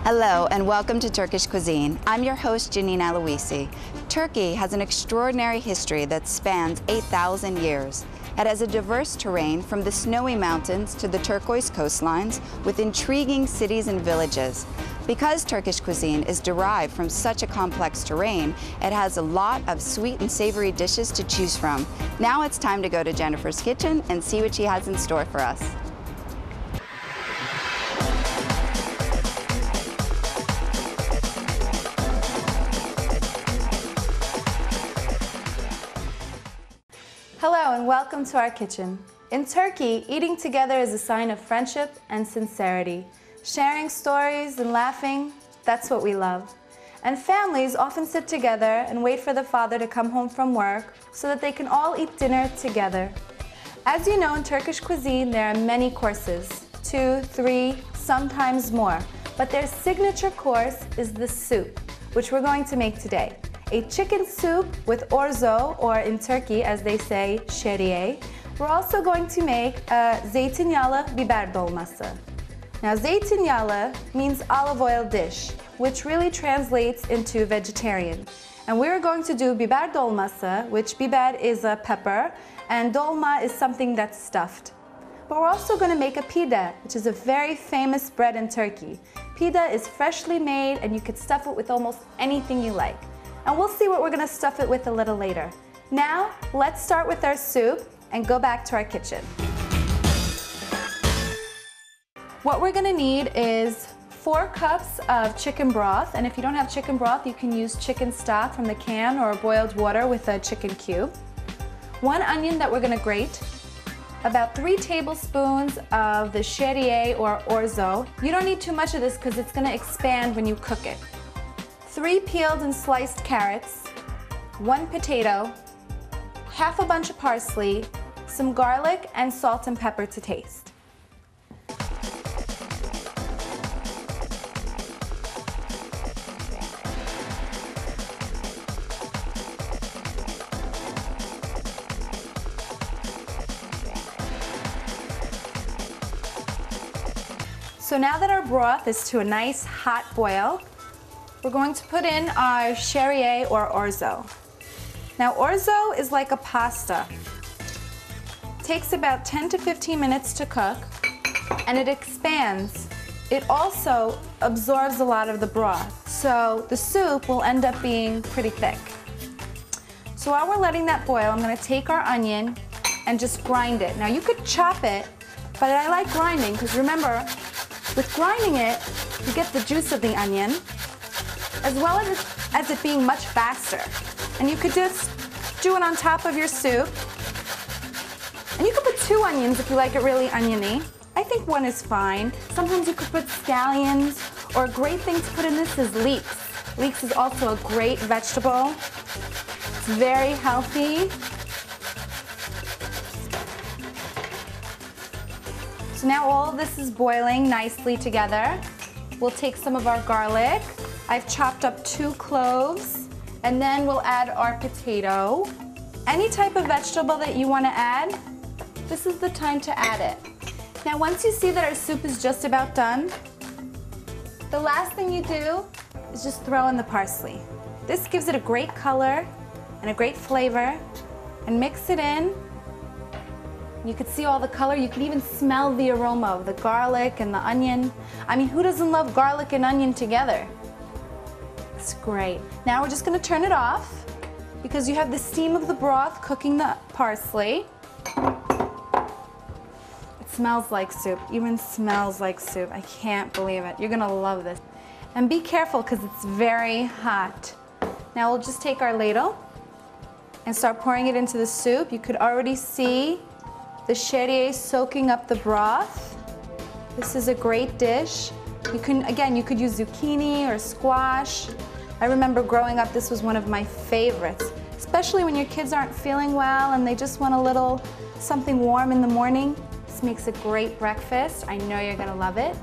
Hello and welcome to Turkish Cuisine. I'm your host Janine Aloisi. Turkey has an extraordinary history that spans 8,000 years. It has a diverse terrain from the snowy mountains to the turquoise coastlines with intriguing cities and villages. Because Turkish cuisine is derived from such a complex terrain, it has a lot of sweet and savory dishes to choose from. Now it's time to go to Jennifer's kitchen and see what she has in store for us. Hello and welcome to our kitchen. In Turkey, eating together is a sign of friendship and sincerity. Sharing stories and laughing, that's what we love. And families often sit together and wait for the father to come home from work so that they can all eat dinner together. As you know, in Turkish cuisine, there are many courses, 2, 3, sometimes more. But their signature course is the soup, which we're going to make today. A chicken soup with orzo, or in Turkey, as they say, şehriye. We're also going to make a zeytinyağlı biber dolması. Now, zeytinyağlı means olive oil dish, which really translates into vegetarian. And we're going to do biber dolması, which biber is a pepper, and dolma is something that's stuffed. But we're also going to make a pide, which is a very famous bread in Turkey. Pide is freshly made, and you could stuff it with almost anything you like. And we'll see what we're going to stuff it with a little later. Now, let's start with our soup and go back to our kitchen. What we're going to need is 4 cups of chicken broth, and if you don't have chicken broth, you can use chicken stock from the can or boiled water with a chicken cube. 1 onion that we're going to grate. About 3 tablespoons of the şehriye or orzo. You don't need too much of this because it's going to expand when you cook it. 3 peeled and sliced carrots, 1 potato, half a bunch of parsley, some garlic, and salt and pepper to taste. So now that our broth is to a nice hot boil, we're going to put in our şehriye or orzo. Now, orzo is like a pasta. It takes about 10 to 15 minutes to cook, and it expands. It also absorbs a lot of the broth, so the soup will end up being pretty thick. So while we're letting that boil, I'm going to take our onion and just grind it. Now, you could chop it, but I like grinding because remember, with grinding it, you get the juice of the onion, as well as it being much faster. And you could just do it on top of your soup. And you could put 2 onions if you like it really oniony. I think 1 is fine. Sometimes you could put scallions, or a great thing to put in this is leeks. Leeks is also a great vegetable. It's very healthy. So now all of this is boiling nicely together. We'll take some of our garlic. I've chopped up 2 cloves, and then we'll add our potato. Any type of vegetable that you want to add, this is the time to add it. Now, once you see that our soup is just about done, the last thing you do is just throw in the parsley. This gives it a great color and a great flavor, and mix it in. You could see all the color. You can even smell the aroma of the garlic and the onion. I mean, who doesn't love garlic and onion together? It's great. Now we're just going to turn it off because you have the steam of the broth cooking the parsley. It smells like soup, even smells like soup. I can't believe it. You're going to love this. And be careful because it's very hot. Now we'll just take our ladle and start pouring it into the soup. You could already see the şehriye soaking up the broth. This is a great dish. You could use zucchini or squash. I remember growing up, this was one of my favorites, especially when your kids aren't feeling well and they just want a little something warm in the morning. This makes a great breakfast. I know you're gonna love it.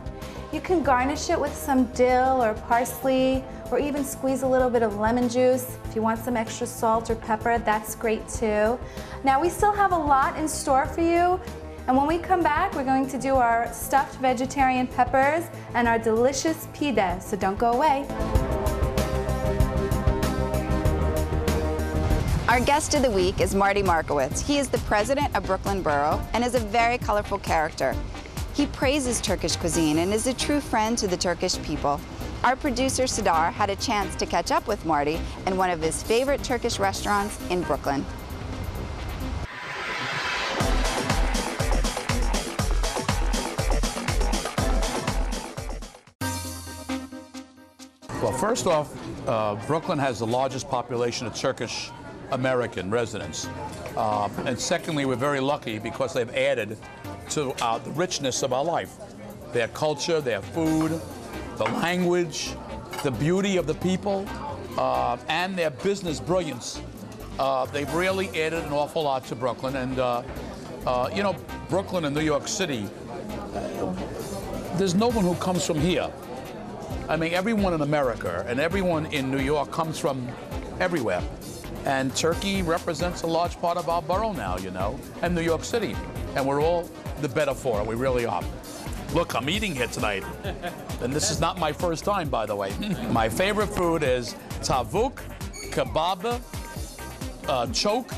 You can garnish it with some dill or parsley, or even squeeze a little bit of lemon juice. If you want some extra salt or pepper, that's great too. Now, we still have a lot in store for you. And when we come back, we're going to do our stuffed vegetarian peppers and our delicious pide, so don't go away. Our guest of the week is Marty Markowitz. He is the president of Brooklyn Borough and is a very colorful character. He praises Turkish cuisine and is a true friend to the Turkish people. Our producer, Sadar, had a chance to catch up with Marty in one of his favorite Turkish restaurants in Brooklyn. Well, first off, Brooklyn has the largest population of Turkish American residents. And secondly, we're very lucky because they've added to the richness of our life. Their culture, their food, the language, the beauty of the people, and their business brilliance. They've really added an awful lot to Brooklyn. And, you know, Brooklyn and New York City, there's no one who comes from here. I mean, everyone in America and everyone in New York comes from everywhere. And Turkey represents a large part of our borough now, you know, and New York City. And we're all the better for it. We really are. Look, I'm eating here tonight. And this is not my first time, by the way. My favorite food is tavuk, kebab, çok,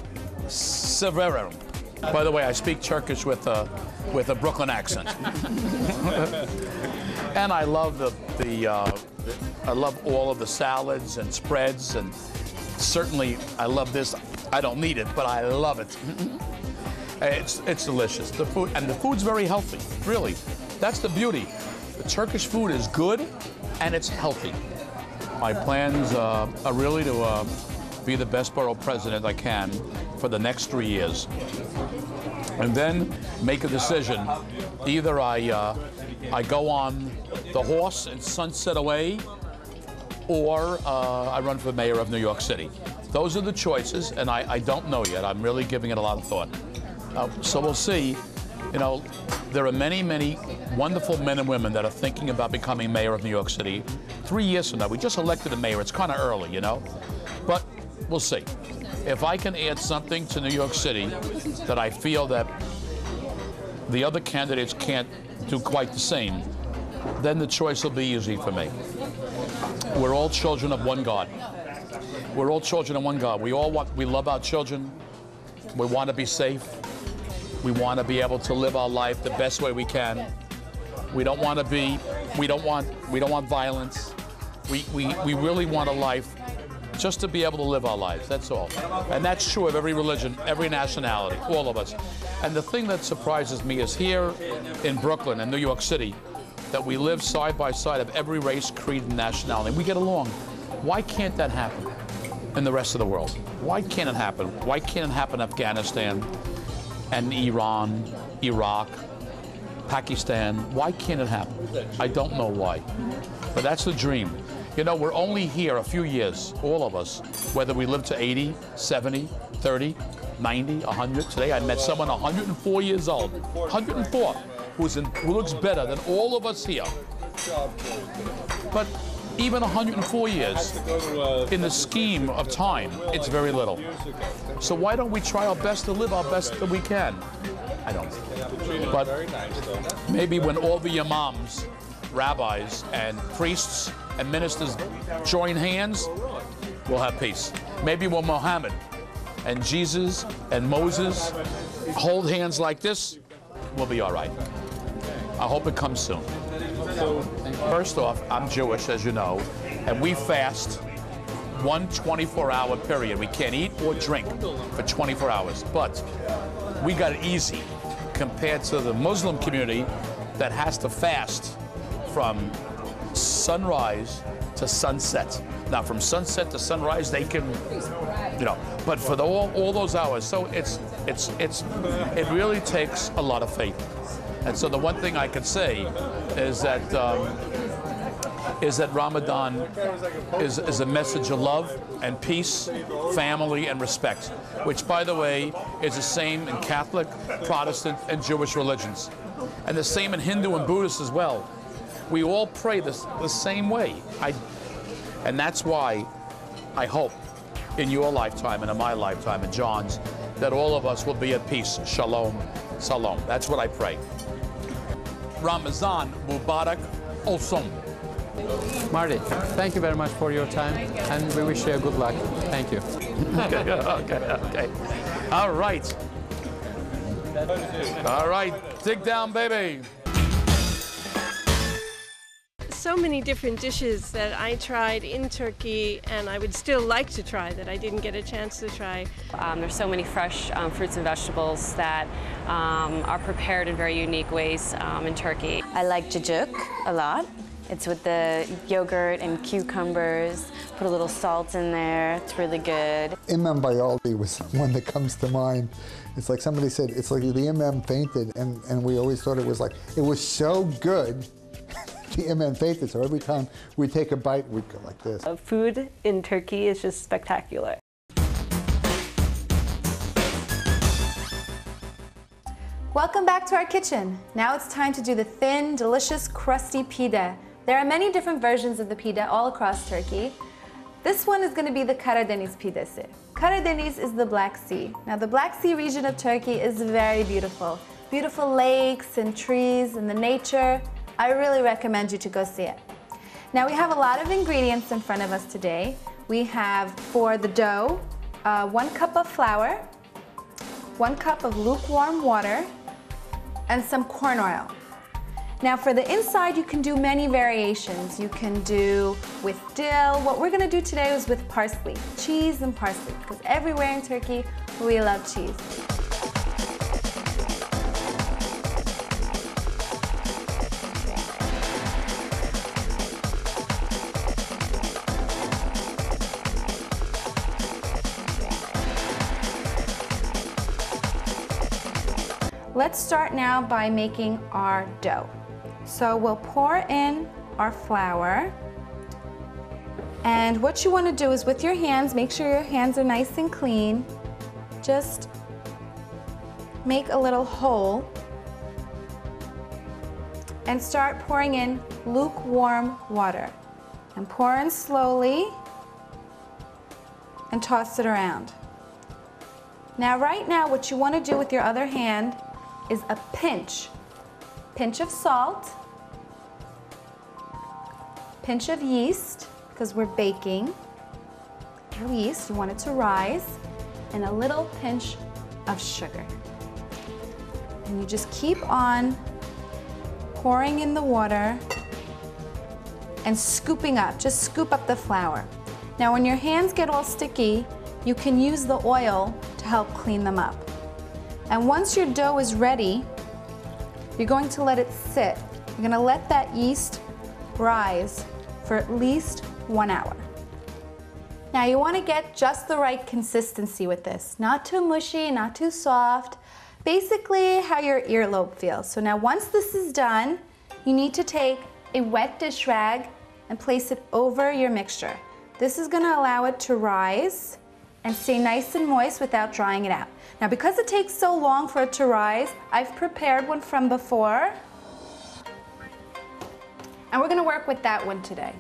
severim. By the way, I speak Turkish with a Brooklyn accent. And I love I love all of the salads and spreads, and certainly I love this. I don't need it, but I love it. It's delicious. The food's very healthy, really. That's the beauty. The Turkish food is good and it's healthy. My plans are really to be the best borough president I can for the next 3 years. And then make a decision. Either I go on the horse and sunset away, or I run for mayor of New York City. Those are the choices, and I don't know yet. I'm really giving it a lot of thought. So we'll see. You know, there are many, many wonderful men and women that are thinking about becoming mayor of New York City 3 years from now. We just elected a mayor. It's kind of early, you know, but we'll see. If I can add something to New York City that I feel that the other candidates can't do quite the same, then the choice will be easy for me. We're all children of one God. We're all children of one God. We love our children. We want to be safe. We want to be able to live our life the best way we can. We don't want violence. We really want a life just to be able to live our lives, that's all. And that's true of every religion, every nationality, all of us. And the thing that surprises me is here in Brooklyn and New York City, that we live side by side of every race, creed, and nationality. We get along. Why can't that happen in the rest of the world? Why can't it happen? Why can't it happen in Afghanistan and Iran, Iraq, Pakistan? Why can't it happen? I don't know why, but that's the dream. You know, we're only here a few years, all of us, whether we live to 80, 70, 30, 90, 100. Today I met someone 104 years old, 104, who looks better than all of us here. But even 104 years, in the scheme of time, it's very little. So why don't we try our best to live our best that we can? I don't. But maybe when all the imams, rabbis, and priests and ministers join hands, we'll have peace. Maybe when Muhammad and Jesus and Moses hold hands like this, we'll be all right. I hope it comes soon. First off, I'm Jewish, as you know, and we fast one 24-hour period. We can't eat or drink for 24 hours, but we got it easy compared to the Muslim community that has to fast from sunrise to sunset. Now, from sunset to sunrise, they can, you know, but for all those hours, so it really takes a lot of faith. And so the one thing I could say is that Ramadan is a message of love and peace, family, and respect, which, by the way, is the same in Catholic, Protestant, and Jewish religions, and the same in Hindu and Buddhist as well. We all pray the same way. And that's why I hope in your lifetime and in my lifetime and John's that all of us will be at peace. Shalom, salam. That's what I pray. Ramazan Mubarak olsun. Marty, thank you very much for your time, and we wish you good luck. Thank you. Okay. All right. All right, dig down, baby. So many different dishes that I tried in Turkey and I would still like to try that I didn't get a chance to try. There's so many fresh fruits and vegetables that are prepared in very unique ways in Turkey. I like cacık a lot. It's with the yogurt and cucumbers. Put a little salt in there. It's really good. Imam Bayaldi was one that comes to mind. It's like somebody said, it's like the Imam fainted, and we always thought it was so good. The Imam fainted, so every time we take a bite, we'd go like this. Food in Turkey is just spectacular. Welcome back to our kitchen. Now it's time to do the thin, delicious, crusty pide. There are many different versions of the pide all across Turkey. This one is going to be the Karadeniz pidesi. Karadeniz is the Black Sea. Now the Black Sea region of Turkey is very beautiful. Beautiful lakes and trees and the nature. I really recommend you to go see it. Now we have a lot of ingredients in front of us today. We have, for the dough, 1 cup of flour, 1 cup of lukewarm water, and some corn oil. Now for the inside, you can do many variations. You can do with dill. What we're gonna do today is with parsley, cheese and parsley, because everywhere in Turkey, we love cheese. Let's start now by making our dough. So we'll pour in our flour. And what you want to do is with your hands, make sure your hands are nice and clean. Just make a little hole and start pouring in lukewarm water. And pour in slowly and toss it around. Now right now what you want to do with your other hand is a pinch of salt, pinch of yeast, because we're baking. Yeast, you want it to rise, and a little pinch of sugar. And you just keep on pouring in the water and scooping up, just scoop up the flour. Now when your hands get all sticky, you can use the oil to help clean them up. And once your dough is ready, you're going to let it sit. You're going to let that yeast rise for at least 1 hour. Now you want to get just the right consistency with this. Not too mushy, not too soft. Basically how your earlobe feels. So now once this is done, you need to take a wet dish rag and place it over your mixture. This is going to allow it to rise and stay nice and moist without drying it out. Now because it takes so long for it to rise, I've prepared one from before. And we're gonna work with that one today.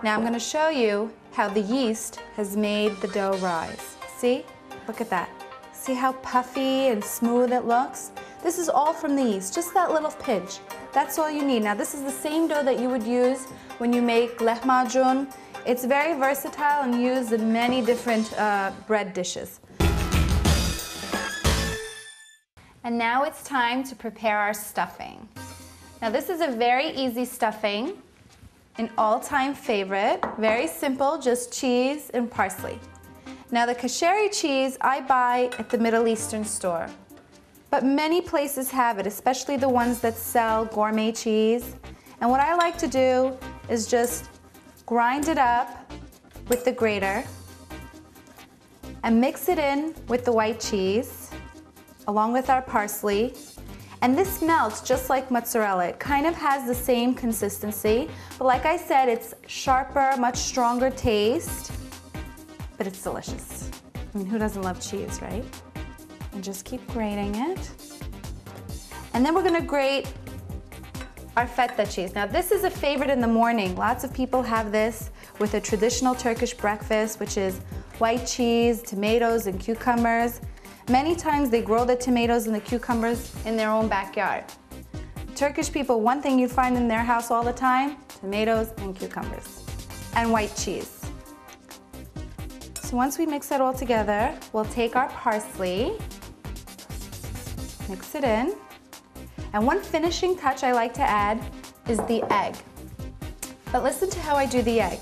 Now I'm gonna show you how the yeast has made the dough rise. See? Look at that. See how puffy and smooth it looks? This is all from the yeast, just that little pinch. That's all you need. Now this is the same dough that you would use when you make lahmacun. It's very versatile and used in many different bread dishes. And now it's time to prepare our stuffing. Now this is a very easy stuffing, an all-time favorite, very simple, just cheese and parsley. Now the kasheri cheese I buy at the Middle Eastern store, but many places have it, especially the ones that sell gourmet cheese. And what I like to do is just grind it up with the grater and mix it in with the white cheese along with our parsley. And this melts just like mozzarella. It kind of has the same consistency, but like I said, it's sharper, much stronger taste, but it's delicious. I mean, who doesn't love cheese, right? And just keep grating it. And then we're gonna grate our feta cheese. Now this is a favorite in the morning. Lots of people have this with a traditional Turkish breakfast, which is white cheese, tomatoes, and cucumbers. Many times they grow the tomatoes and the cucumbers in their own backyard. Turkish people, one thing you find in their house all the time, tomatoes and cucumbers, and white cheese. So once we mix that all together, we'll take our parsley, mix it in, and one finishing touch I like to add is the egg. But listen to how I do the egg.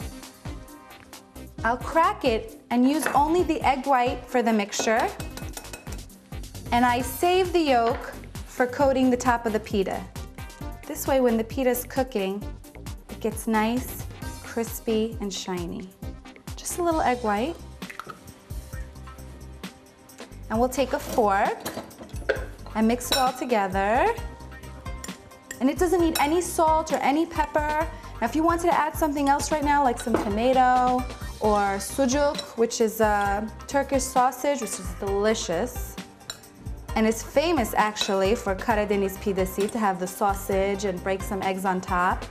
I'll crack it and use only the egg white for the mixture, and I save the yolk for coating the top of the pita. This way, when the pita is cooking, it gets nice, crispy, and shiny. Just a little egg white. And we'll take a fork and mix it all together. And it doesn't need any salt or any pepper. Now, if you wanted to add something else right now, like some tomato or sucuk, which is a Turkish sausage, which is delicious, and it's famous actually for Karadeniz pidesi, to have the sausage and break some eggs on top.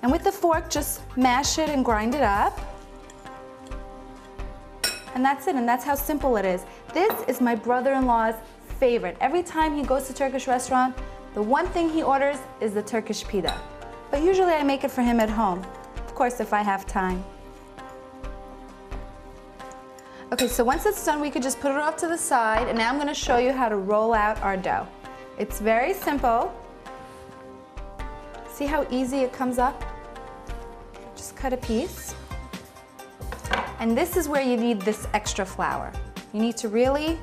And with the fork, just mash it and grind it up. And that's it, and that's how simple it is. This is my brother-in-law's favorite. Every time he goes to a Turkish restaurant, the one thing he orders is the Turkish pita. But usually I make it for him at home, of course, if I have time. Okay, so once it's done, we could just put it off to the side, and now I'm gonna show you how to roll out our dough. It's very simple. See how easy it comes up? Just cut a piece. And this is where you need this extra flour. You need to really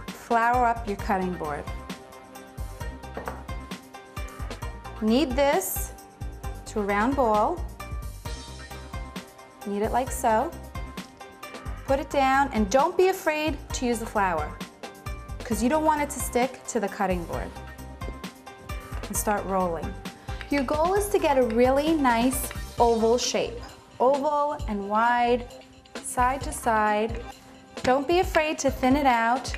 flour up your cutting board. Knead this to a round ball. Knead it like so. Put it down, and don't be afraid to use the flour, because you don't want it to stick to the cutting board. And start rolling. Your goal is to get a really nice oval shape. Oval and wide, side to side. Don't be afraid to thin it out,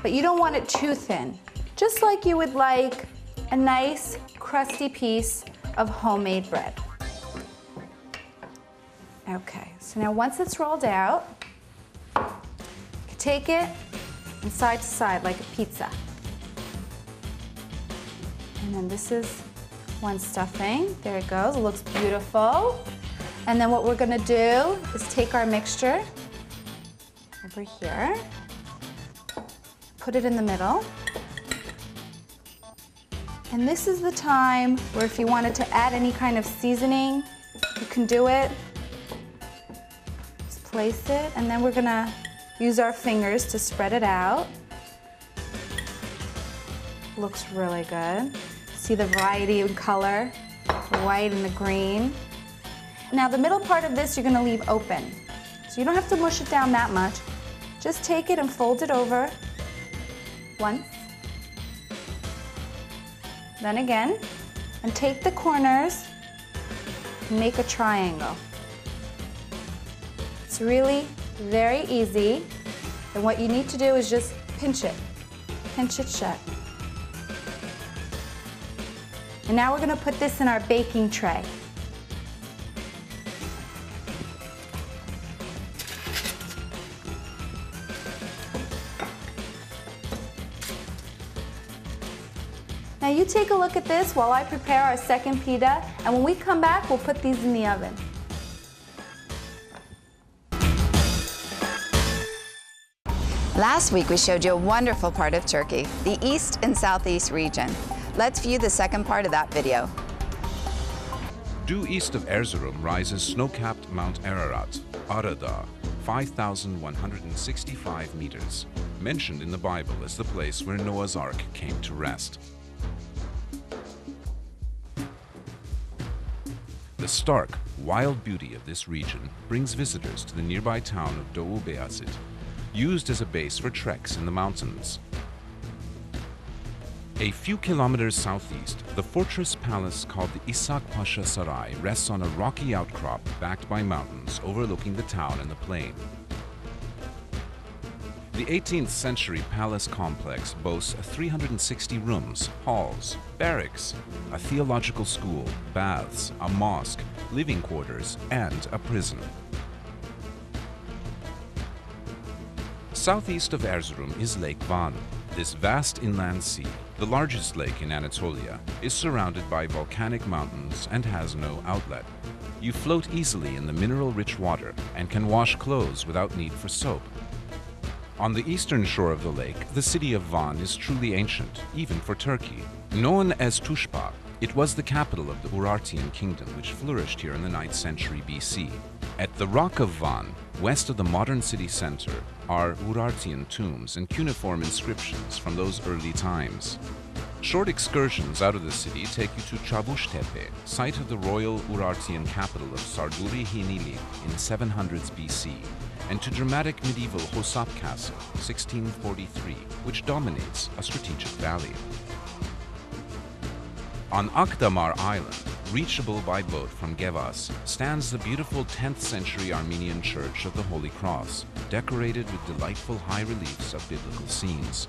but you don't want it too thin. Just like you would like a nice crusty piece of homemade bread. Okay, so now once it's rolled out, you can take it and side to side like a pizza. And then this is one stuffing. There it goes, it looks beautiful. And then what we're gonna do is take our mixture over here, put it in the middle. And this is the time where if you wanted to add any kind of seasoning, you can do it. Just place it, and then we're gonna use our fingers to spread it out. Looks really good. See the variety in color, the white and the green. Now the middle part of this you're gonna leave open. So you don't have to mush it down that much. Just take it and fold it over once, then again, and take the corners and make a triangle. It's really very easy, and what you need to do is just pinch it shut. And now we're gonna put this in our baking tray. Now you take a look at this while I prepare our second pita, and when we come back, we'll put these in the oven. Last week we showed you a wonderful part of Turkey, the East and Southeast region. Let's view the second part of that video. Due east of Erzurum rises snow-capped Mount Ararat, Arada, 5,165 meters, mentioned in the Bible as the place where Noah's Ark came to rest. The stark, wild beauty of this region brings visitors to the nearby town of Doğu Beyazıt, used as a base for treks in the mountains. A few kilometers southeast, the fortress palace called the İshak Pasha Saray rests on a rocky outcrop backed by mountains overlooking the town and the plain. The 18th century palace complex boasts 360 rooms, halls, barracks, a theological school, baths, a mosque, living quarters, and a prison. Southeast of Erzurum is Lake Van. This vast inland sea, the largest lake in Anatolia, is surrounded by volcanic mountains and has no outlet. You float easily in the mineral-rich water and can wash clothes without need for soap. On the eastern shore of the lake, the city of Van is truly ancient, even for Turkey. Known as Tushpa, it was the capital of the Urartian kingdom, which flourished here in the 9th century BC. At the Rock of Van, west of the modern city center, are Urartian tombs and cuneiform inscriptions from those early times. Short excursions out of the city take you to Çavuştepe, site of the royal Urartian capital of Sarduri Hinili in 700s BC, and to dramatic medieval Hosap Castle, 1643, which dominates a strategic valley. On Akdamar Island, reachable by boat from Gevas, stands the beautiful 10th century Armenian Church of the Holy Cross, decorated with delightful high reliefs of biblical scenes.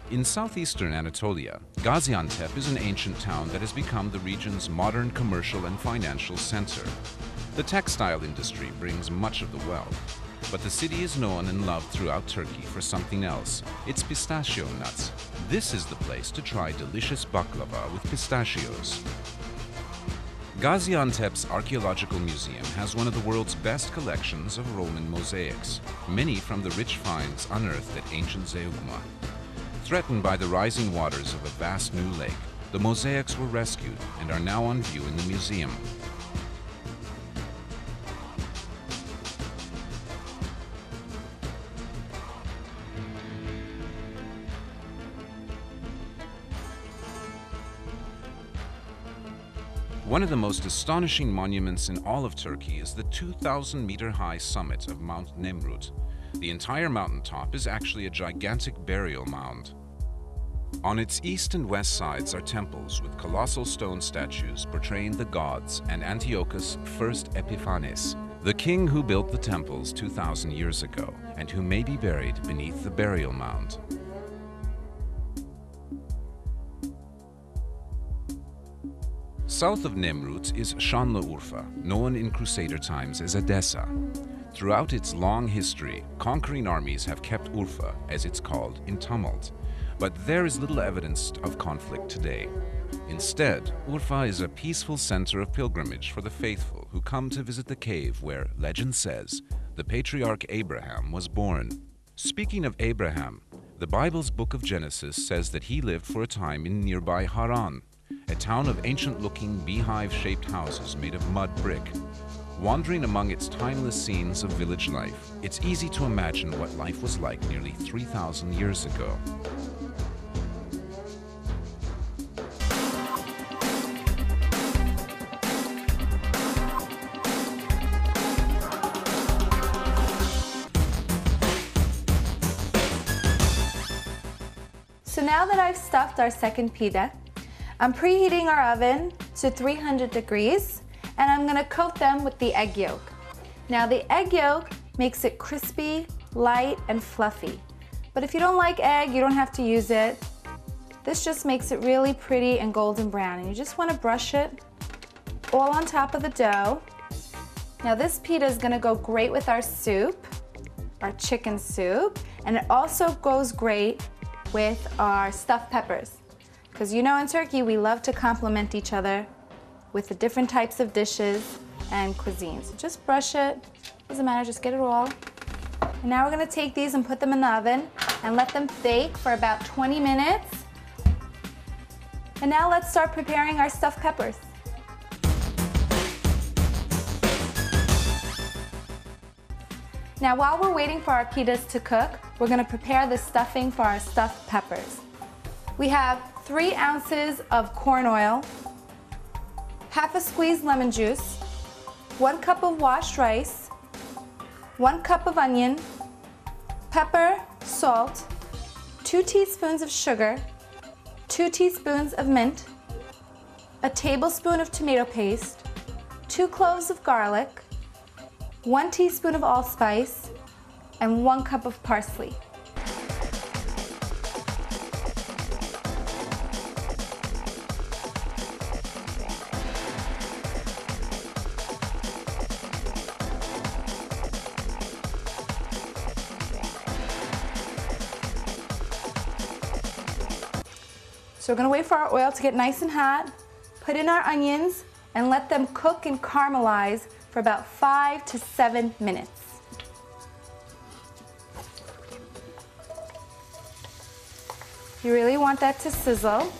In southeastern Anatolia, Gaziantep is an ancient town that has become the region's modern commercial and financial center. The textile industry brings much of the wealth, but the city is known and loved throughout Turkey for something else, its pistachio nuts. This is the place to try delicious baklava with pistachios. Gaziantep's archaeological museum has one of the world's best collections of Roman mosaics, many from the rich finds unearthed at ancient Zeugma. Threatened by the rising waters of a vast new lake, the mosaics were rescued and are now on view in the museum. One of the most astonishing monuments in all of Turkey is the 2,000-meter-high summit of Mount Nemrut. The entire mountaintop is actually a gigantic burial mound. On its east and west sides are temples with colossal stone statues portraying the gods and Antiochus I Epiphanes, the king who built the temples 2,000 years ago and who may be buried beneath the burial mound. South of Nemrut is Şanlıurfa, known in Crusader times as Edessa. Throughout its long history, conquering armies have kept Urfa, as it's called, in tumult. But there is little evidence of conflict today. Instead, Urfa is a peaceful center of pilgrimage for the faithful who come to visit the cave where, legend says, the patriarch Abraham was born. Speaking of Abraham, the Bible's book of Genesis says that he lived for a time in nearby Haran, a town of ancient-looking beehive-shaped houses made of mud brick. Wandering among its timeless scenes of village life, it's easy to imagine what life was like nearly 3,000 years ago. So now that I've stuffed our second pita, I'm preheating our oven to 300 degrees, and I'm gonna coat them with the egg yolk. Now the egg yolk makes it crispy, light, and fluffy. But if you don't like egg, you don't have to use it. This just makes it really pretty and golden brown, and you just wanna brush it all on top of the dough. Now this pita is gonna go great with our soup, our chicken soup, and it also goes great with our stuffed peppers. Because you know in Turkey, we love to complement each other with the different types of dishes and cuisines. So just brush it, doesn't matter, just get it all. And now we're gonna take these and put them in the oven and let them bake for about 20 minutes. And now let's start preparing our stuffed peppers. Now while we're waiting for our pitas to cook, we're gonna prepare the stuffing for our stuffed peppers. We have 3 ounces of corn oil, half a squeezed lemon juice, 1 cup of washed rice, 1 cup of onion, pepper, salt, 2 teaspoons of sugar, 2 teaspoons of mint, a tablespoon of tomato paste, 2 cloves of garlic, 1 teaspoon of allspice, and 1 cup of parsley. So we're gonna wait for our oil to get nice and hot, put in our onions, and let them cook and caramelize for about 5 to 7 minutes. You really want that to sizzle.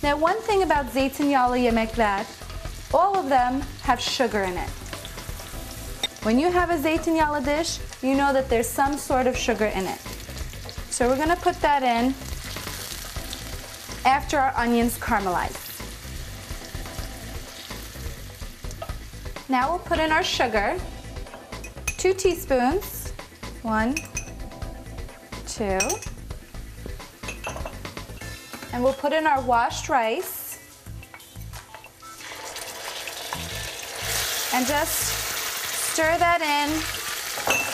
Now, one thing about zeytinyağlı yemekler, all of them have sugar in it. When you have a zeytinyağlı dish, you know that there's some sort of sugar in it. So we're gonna put that in after our onions caramelize. Now we'll put in our sugar, 2 teaspoons, 1, 2, and we'll put in our washed rice and just stir that in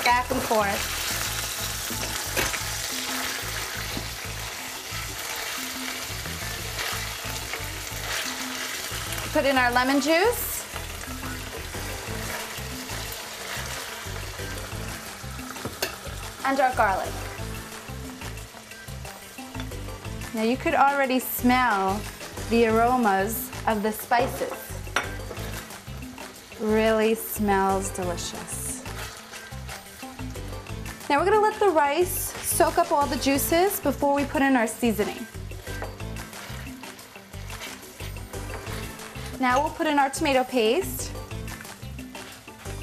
back and forth. Put in our lemon juice. And our garlic. Now you could already smell the aromas of the spices. Really smells delicious. Now we're gonna let the rice soak up all the juices before we put in our seasoning. Now we'll put in our tomato paste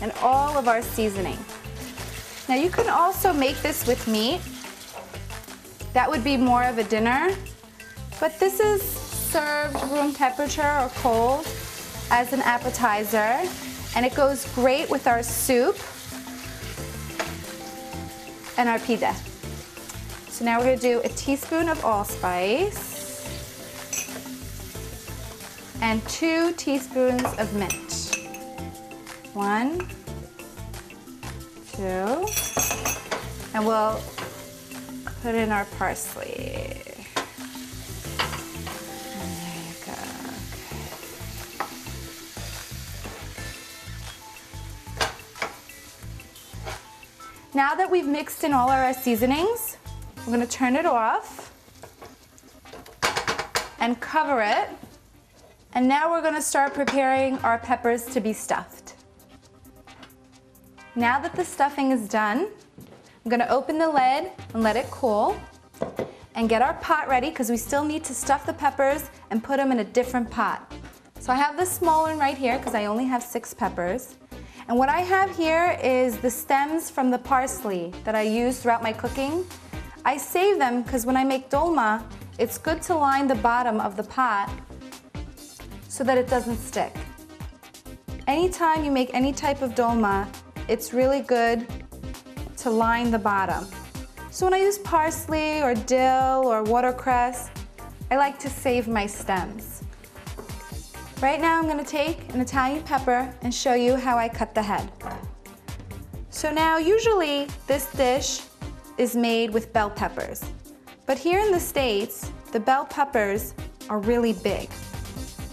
and all of our seasoning. Now you can also make this with meat. That would be more of a dinner, but this is served room temperature or cold as an appetizer, and it goes great with our soup and our pide. So now we're gonna do a teaspoon of allspice and 2 teaspoons of mint. 1, 2, and we'll put in our parsley. And there you go. Now that we've mixed in all of our seasonings, we're gonna turn it off and cover it. And now we're gonna start preparing our peppers to be stuffed. Now that the stuffing is done, I'm gonna open the lid and let it cool and get our pot ready because we still need to stuff the peppers and put them in a different pot. So I have this small one right here because I only have 6 peppers. And what I have here is the stems from the parsley that I use throughout my cooking. I save them because when I make dolma, it's good to line the bottom of the pot so that it doesn't stick. Anytime you make any type of dolma, it's really good to line the bottom. So when I use parsley or dill or watercress, I like to save my stems. Right now I'm gonna take an Italian pepper and show you how I cut the head. So now usually this dish is made with bell peppers, but here in the States, the bell peppers are really big.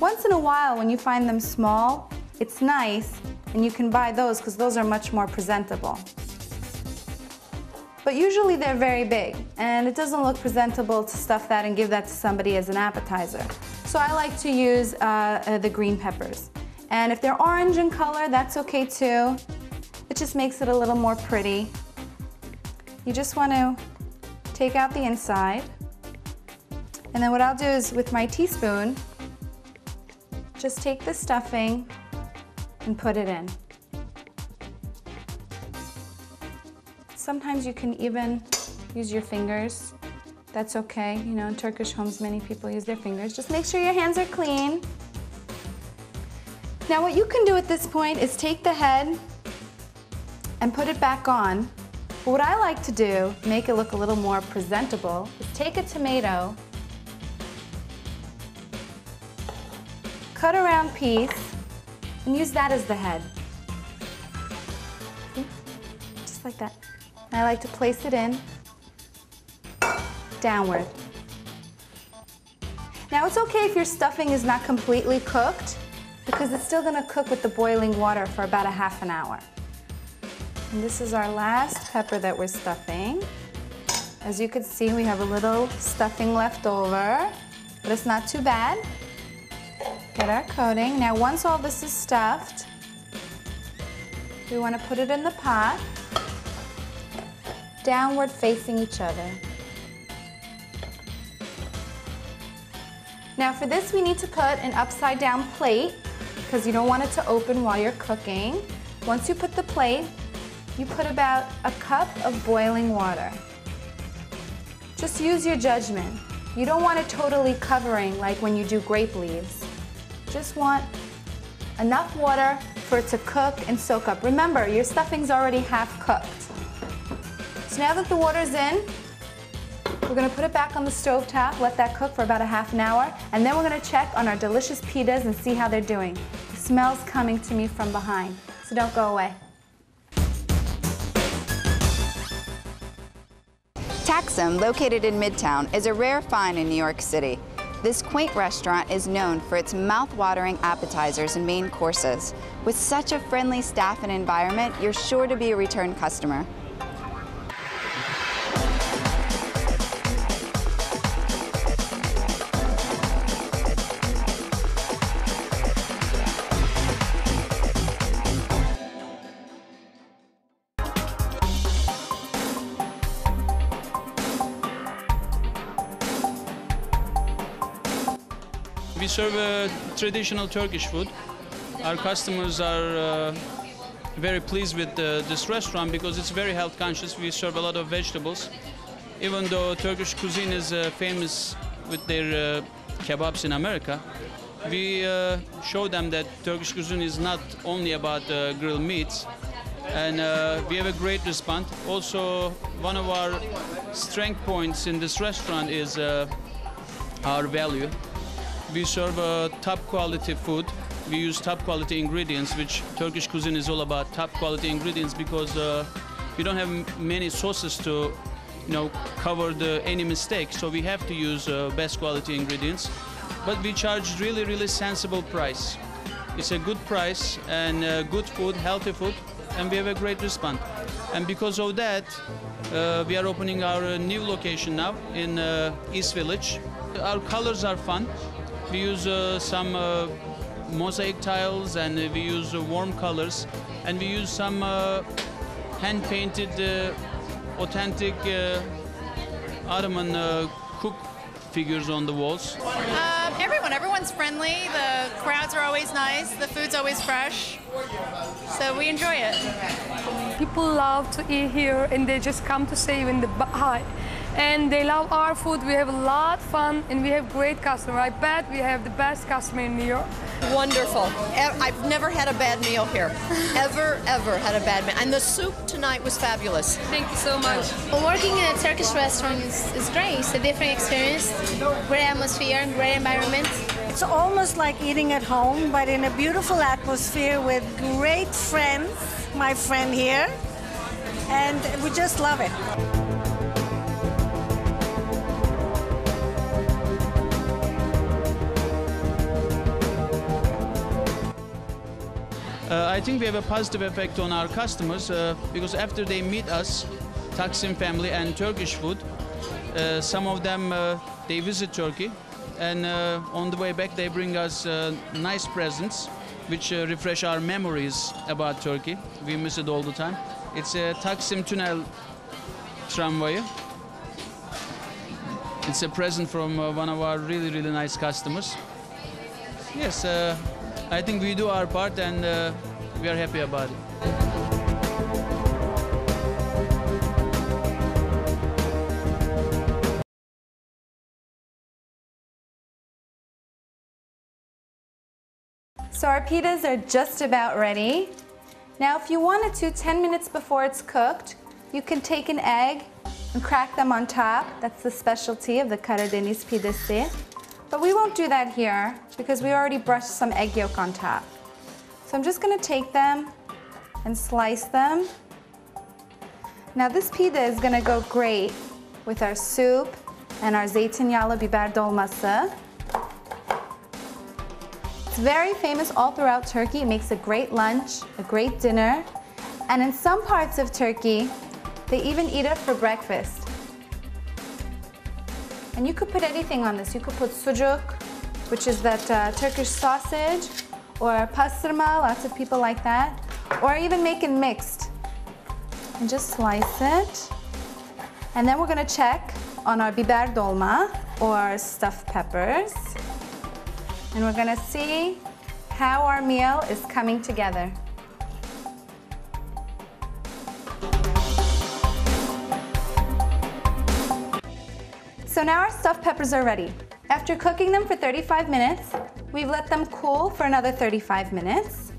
Once in a while when you find them small, it's nice and you can buy those because those are much more presentable. But usually they're very big and it doesn't look presentable to stuff that and give that to somebody as an appetizer. So I like to use the green peppers. And if they're orange in color, that's okay too. It just makes it a little more pretty. You just want to take out the inside. And then what I'll do is with my teaspoon, just take the stuffing and put it in. Sometimes you can even use your fingers. That's okay. You know, in Turkish homes, many people use their fingers. Just make sure your hands are clean. Now what you can do at this point is take the head and put it back on. But what I like to do, make it look a little more presentable, is take a tomato, cut a round piece, and use that as the head. Just just like that. And I like to place it in downward. Now it's okay if your stuffing is not completely cooked because it's still gonna cook with the boiling water for about a half an hour. And this is our last pepper that we're stuffing. As you can see, we have a little stuffing left over, but it's not too bad. Get our coating. Now once all this is stuffed, we want to put it in the pot, downward facing each other. Now for this, we need to put an upside down plate because you don't want it to open while you're cooking. Once you put the plate, you put about a cup of boiling water. Just use your judgment. You don't want it totally covering like when you do grape leaves. Just want enough water for it to cook and soak up. Remember, your stuffing's already half cooked. So now that the water's in, we're gonna put it back on the stove top, let that cook for about a half an hour, and then we're gonna check on our delicious pitas and see how they're doing. The smell's coming to me from behind, so don't go away. Taksim, located in Midtown, is a rare find in New York City. This quaint restaurant is known for its mouth-watering appetizers and main courses. With such a friendly staff and environment, you're sure to be a return customer. We serve traditional Turkish food. Our customers are very pleased with this restaurant because it's very health conscious. We serve a lot of vegetables. Even though Turkish cuisine is famous with their kebabs in America, we show them that Turkish cuisine is not only about grilled meats, and we have a great response. Also, one of our strength points in this restaurant is our value. We serve top quality food. We use top quality ingredients, which Turkish cuisine is all about, top quality ingredients, because we don't have many sauces to, cover any mistake. So we have to use best quality ingredients. But we charge really, really sensible price. It's a good price and good food, healthy food, and we have a great response. And because of that, we are opening our new location now in East Village. Our colors are fun. We use some mosaic tiles, and we use warm colors, and we use some hand-painted, authentic Ottoman cook figures on the walls. Everyone's friendly. The crowds are always nice. The food's always fresh. So we enjoy it. People love to eat here, and they just come to save in the hi. And they love our food. We have a lot of fun, and we have great customers. I bet we have the best customer in New York. Wonderful. I've never had a bad meal here. Ever had a bad meal. And the soup tonight was fabulous. Thank you so much. Well, working in a Turkish restaurant is great. It's a different experience, great atmosphere, great environment. It's almost like eating at home, but in a beautiful atmosphere with great friends, my friend here, and we just love it. I think we have a positive effect on our customers because after they meet us, Taksim family and Turkish food, some of them, they visit Turkey, and on the way back they bring us nice presents which refresh our memories about Turkey. We miss it all the time. It's a Taksim Tünel tramway. It's a present from one of our really, really nice customers. Yes, I think we do our part, and we are happy about it. So our pitas are just about ready. Now if you wanted to, 10 minutes before it's cooked, you can take an egg and crack them on top. That's the specialty of the Karadeniz pidesi. But we won't do that here because we already brushed some egg yolk on top. So I'm just gonna take them and slice them. Now this pide is gonna go great with our soup and our zeytinyağlı biber dolması. It's very famous all throughout Turkey. It makes a great lunch, a great dinner, and in some parts of Turkey, they even eat it for breakfast. And you could put anything on this. You could put sucuk, which is that Turkish sausage, or pastırma, lots of people like that, or even make it mixed. And just slice it. And then we're gonna check on our biber dolma, or stuffed peppers. And we're gonna see how our meal is coming together. So now our stuffed peppers are ready. After cooking them for 35 minutes, we've let them cool for another 35 minutes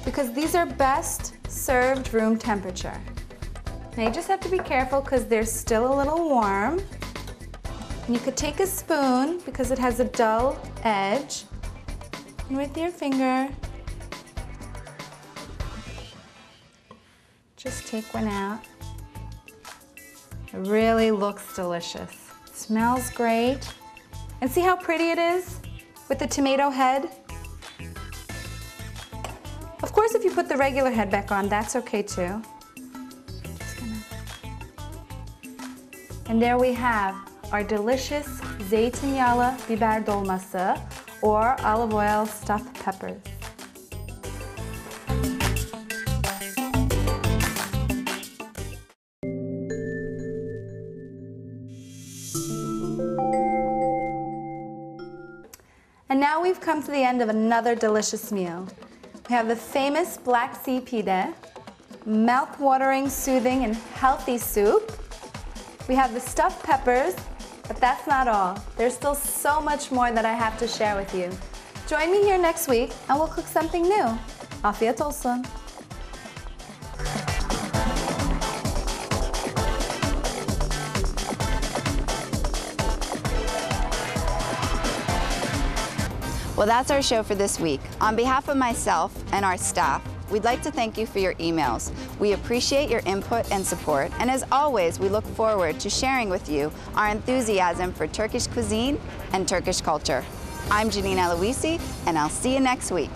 because these are best served room temperature. Now you just have to be careful because they're still a little warm. And you could take a spoon because it has a dull edge, and with your finger, just take one out. It really looks delicious. Smells great. And see how pretty it is with the tomato head? Of course, if you put the regular head back on, that's okay too. And there we have our delicious zeytinyağlı biber dolması, or olive oil stuffed peppers. And now we've come to the end of another delicious meal. We have the famous Black Sea pide, mouth-watering, soothing, and healthy soup. We have the stuffed peppers, but that's not all. There's still so much more that I have to share with you. Join me here next week and we'll cook something new. Afiyet olsun. Well, that's our show for this week. On behalf of myself and our staff, we'd like to thank you for your emails. We appreciate your input and support, and as always, we look forward to sharing with you our enthusiasm for Turkish cuisine and Turkish culture. I'm Janine Aloisi, and I'll see you next week.